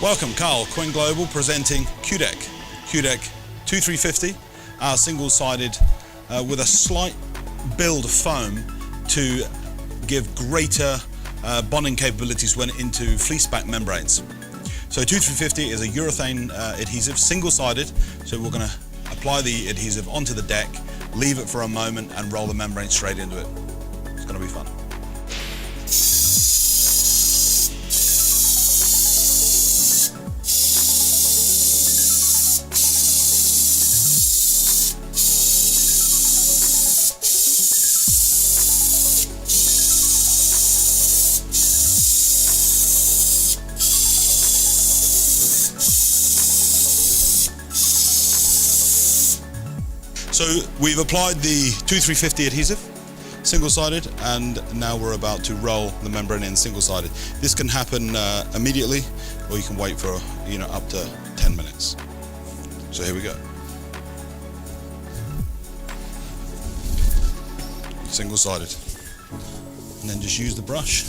Welcome, Carl, Quinn Global, presenting QDEK. QDEK 2350, our single-sided with a slight build of foam to give greater bonding capabilities when into fleece-back membranes. So 2350 is a urethane adhesive, single-sided, so we're going to apply the adhesive onto the deck, leave it for a moment and roll the membrane straight into it. It's going to be fun. So we've applied the 2350 adhesive, single-sided, and now we're about to roll the membrane in single-sided. This can happen immediately, or you can wait for up to 10 minutes. So here we go. Single-sided, and then just use the brush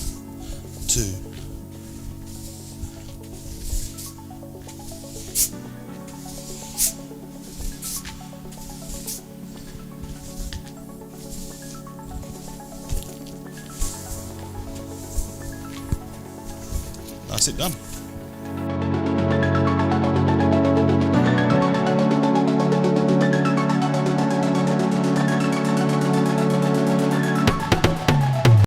to that's it done.